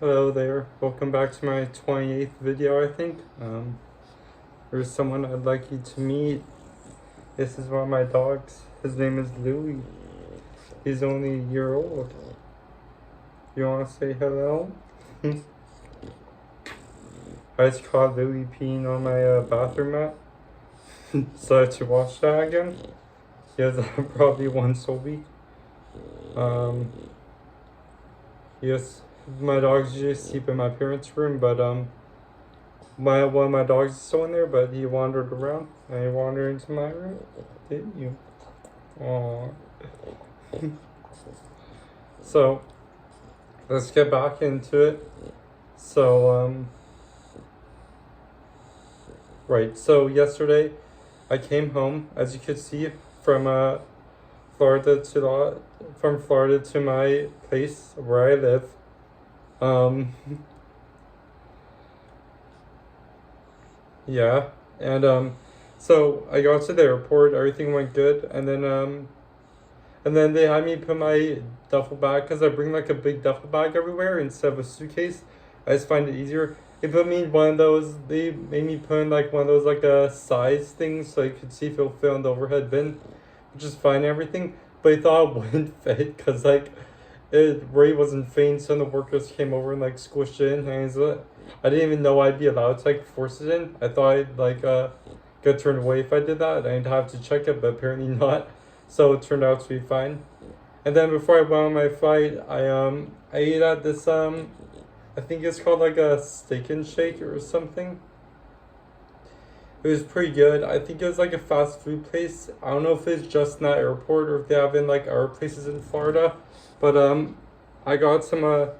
Hello there. Welcome back to my 28th video, I think. There's someone I'd like you to meet. This is one of my dogs. His name is Louie. He's only a year old. You want to say hello? I just caught Louie peeing on my bathroom mat. So I had to wash that again. He does that probably once a week. Yes, my dogs usually sleep in my parents' room, but one of my dogs is still in there, but he wandered around and he wandered into my room. Didn't you? Aww. So let's get back into it. Right. So yesterday I came home, as you could see, from Florida to my place where I live. Yeah, and so I got to the airport. Everything went good, and then they had me put my duffel bag because I bring like a big duffel bag everywhere instead of a suitcase. I just find it easier. They put me in one of those. They made me put in like one of those like size things so I could see if it'll fit on the overhead bin, which is fine and everything. But I thought it wouldn't fit because like it really wasn't fitting. Some of the workers came over and like squished it in, and I didn't even know I'd be allowed to like force it in. I thought I'd like get turned away if I did that. I'd have to check it, but apparently not. So it turned out to be fine. And then before I went on my flight, I ate at this I think it's called like a Steak and Shake or something. It was pretty good. I think it was like a fast food place. I don't know if it's just in that airport or if they have in like other places in Florida. But I got some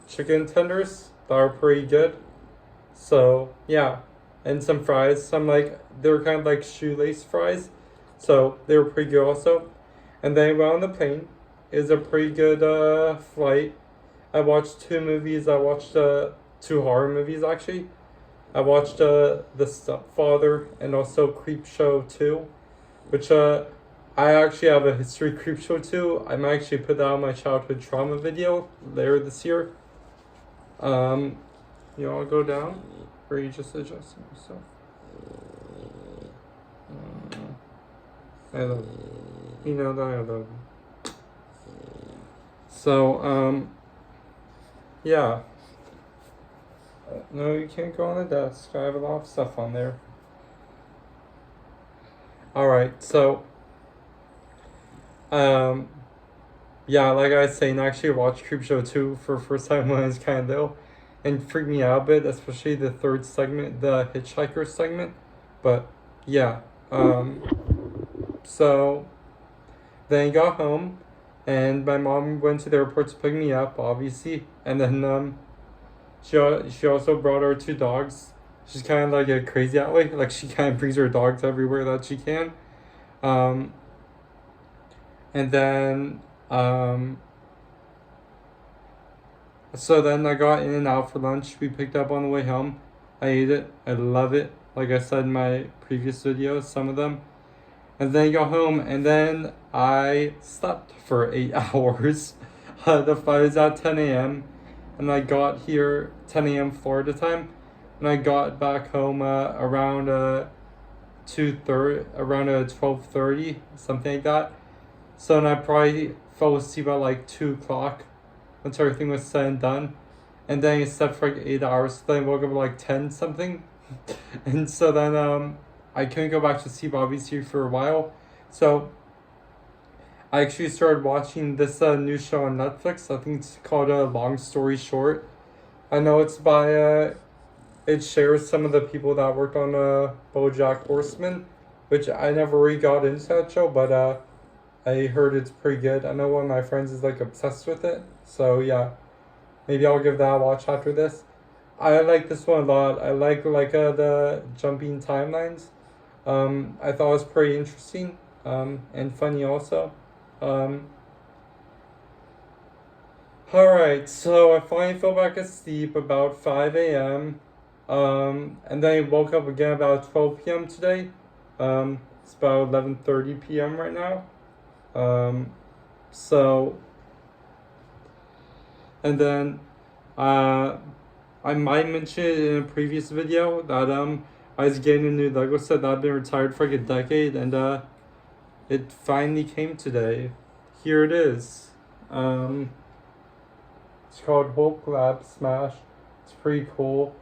chicken tenders that are pretty good. So yeah, and some fries. Some like they were kind of like shoelace fries, so they were pretty good also. And then while on the plane, is a pretty good flight. I watched two movies. I watched two horror movies actually. I watched The Stepfather and also Creep Show 2, which I actually have a history Creep Show 2. I might actually put that on my childhood trauma video later this year. You all go down, or you just adjusting yourself? I love you. You know that I love you. So, yeah. No, you can't go on the desk. I have a lot of stuff on there. Alright, so, yeah, like I was saying, I actually watched Creepshow 2 for the first time when I was kind of little, and freaked me out a bit, especially the third segment, the hitchhiker segment. But, yeah, so then I got home, and my mom went to the airport to pick me up, obviously, and then she also brought her two dogs. She's kind of like a crazy that way. Like she kind of brings her dogs everywhere that she can. Um, and then so then I got in and out for lunch. We picked up on the way home. I ate it. I love it. Like I said in my previous videos, some of them. And then I got home and then I slept for 8 hours. The flight was at 10 a.m. and I got here 10 a.m. Florida time. And I got back home around 2:30, around 12:30, something like that. So then I probably fell asleep at like 2 o'clock once everything was said and done. And then I slept for like 8 hours. So then I woke up at like 10 something. And so then I couldn't go back to sleep obviously for a while. So I actually started watching this new show on Netflix. I think it's called Long Story Short. I know it's by it shares some of the people that worked on BoJack Horseman, which I never really got into that show, but I heard it's pretty good. I know one of my friends is like obsessed with it, so yeah, maybe I'll give that a watch after this. I like this one a lot. I like the jumping timelines. I thought it was pretty interesting and funny also. Um, Alright, so I finally fell back asleep about 5 a.m. And then I woke up again about 12 p.m. today. It's about 11:30 p.m. right now. Um, so, and then I might mention it in a previous video that I was getting a new Lego set that I've been retired for like a decade, and it finally came today. Here it is. It's called Hulk Lab Smash. It's pretty cool.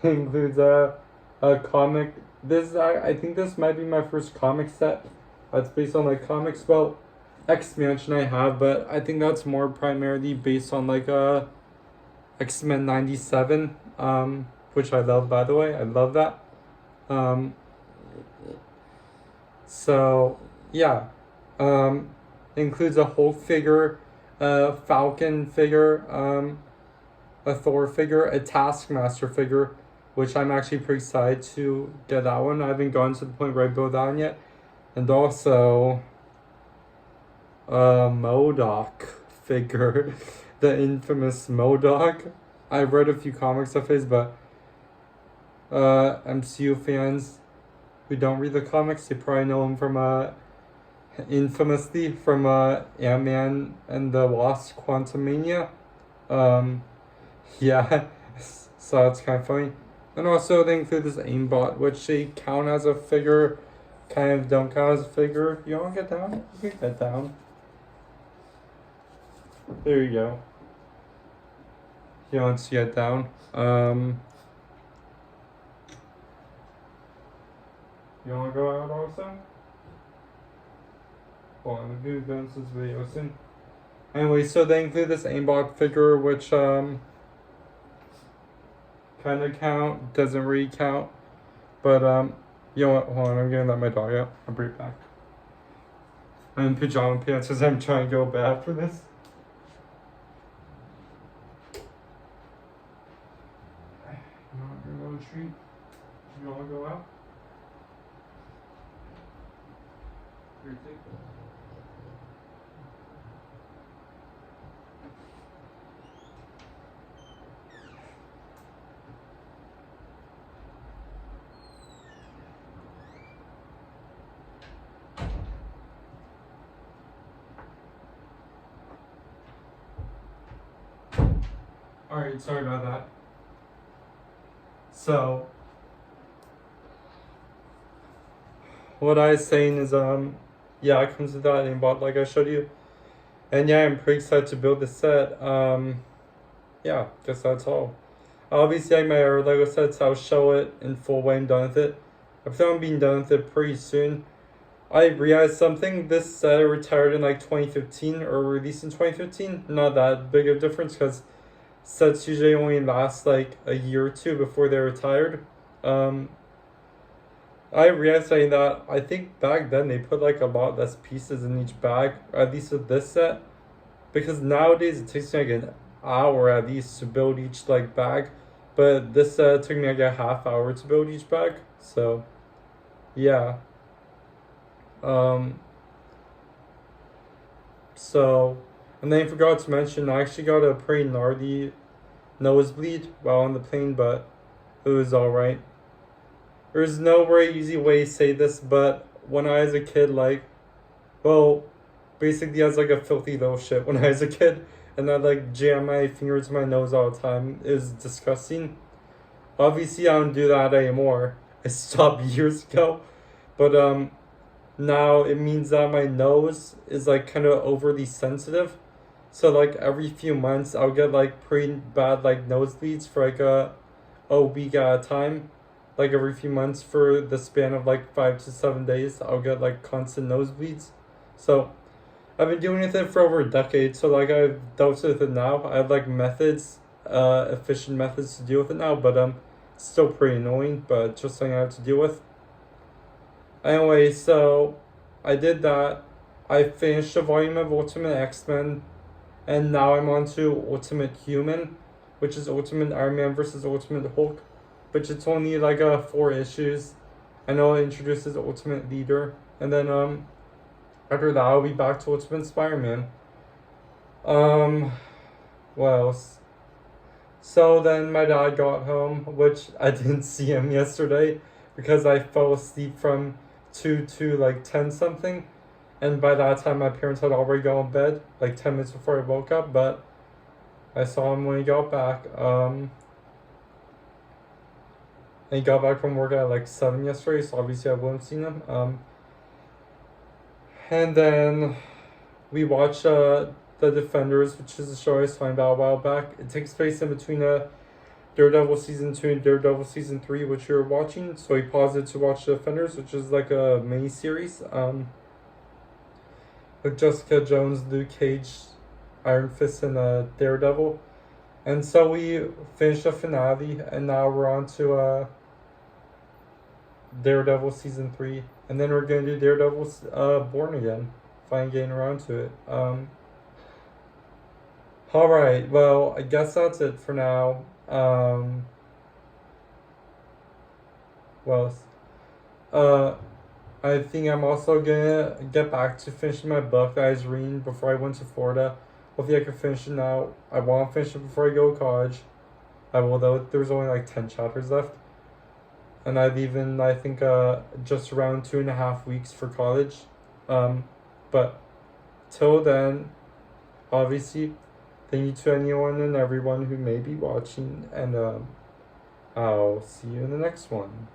It includes a comic. I think this might be my first comic set. That's based on like comics. Well, X-Mansion I have, but I think that's more primarily based on like X-Men 97, which I love, by the way. I love that. Um, so yeah, includes a Hulk figure, a Falcon figure, a Thor figure, a Taskmaster figure, which I'm actually pretty excited to get that one. I haven't gotten to the point where I build that one yet, and also a MODOK figure, the infamous MODOK. I read a few comics of his, but MCU fans who don't read the comics, they probably know him from infamously from Ant-Man and the Wasp: Quantumania. Yeah, so that's kind of funny. And also they include this aimbot, which they count as a figure, kind of don't count as a figure. You want to get down? You can get down. There you go. You want to get down. You want to go out also? Hold on, I'm gonna do this video soon. Anyway, so they include this aimbot figure, which kind of count, doesn't really count, but you know what? Hold on, I'm gonna let my dog out. I'll be right back. I'm in pajama pants because I'm trying to go bad for this. You want to go to the street? You want to go out? Here, take it. Alright, sorry about that. So, what I was saying is, yeah, it comes with that aimbot like I showed you. And yeah, I'm pretty excited to build this set. Yeah, guess that's all. Obviously, like my other Lego sets, I'll show it in full when I'm done with it. I plan on being done with it pretty soon. I realized something. This set retired in like 2015 or released in 2015. Not that big of a difference because sets usually only last like a year or two before they're retired. I realized saying that I think back then they put like a lot less pieces in each bag, at least with this set. Because nowadays it takes me like an hour at least to build each like bag. But this set took me like a half hour to build each bag. So yeah. So, and then I forgot to mention, I actually got a pretty gnarly nosebleed while on the plane, but it was alright. There's no very easy way to say this, but when I was a kid, like, well, basically I was like a filthy little shit when I was a kid, and I like jam my fingers in my nose all the time. It was disgusting. Obviously, I don't do that anymore. I stopped years ago, but now it means that my nose is like kind of overly sensitive. So like every few months I'll get like pretty bad like nosebleeds for like a week at a time. Like every few months for the span of like 5 to 7 days I'll get like constant nosebleeds. So I've been dealing with it for over a decade, so like I've dealt with it now. I have like methods, efficient methods to deal with it now, but it's still pretty annoying, but just something I have to deal with. Anyway, so I did that. I finished a volume of Ultimate X-Men, and now I'm on to Ultimate Human, which is Ultimate Iron Man versus Ultimate Hulk, which it's only like 4 issues. I know it introduces Ultimate Leader, and then after that I'll be back to Ultimate Spider-Man. What else? So then my dad got home, which I didn't see him yesterday because I fell asleep from 2 to like 10 something, and by that time my parents had already gone to bed like 10 minutes before I woke up. But I saw him when he got back. And he got back from work at like 7 yesterday, so obviously I wouldn't have seen him. And then we watched The Defenders, which is a show I found out a while back. It takes place in between Daredevil season 2 and Daredevil season 3, which you're watching. So we paused it to watch The Defenders, which is like a mini series. With Jessica Jones, Luke Cage, Iron Fist, and Daredevil. And so we finished the finale, and now we're on to Daredevil season 3, and then we're gonna do Daredevil Born Again. Finally getting around to it. All right. Well, I guess that's it for now. Well, uh, I think I'm also gonna get back to finishing my book that I was reading before I went to Florida. Hopefully, I can finish it now. I want to finish it before I go to college. I will, though. There's only like 10 chapters left. And I leave in, I think, just around 2.5 weeks for college. But till then, obviously, thank you to anyone and everyone who may be watching, and I'll see you in the next one.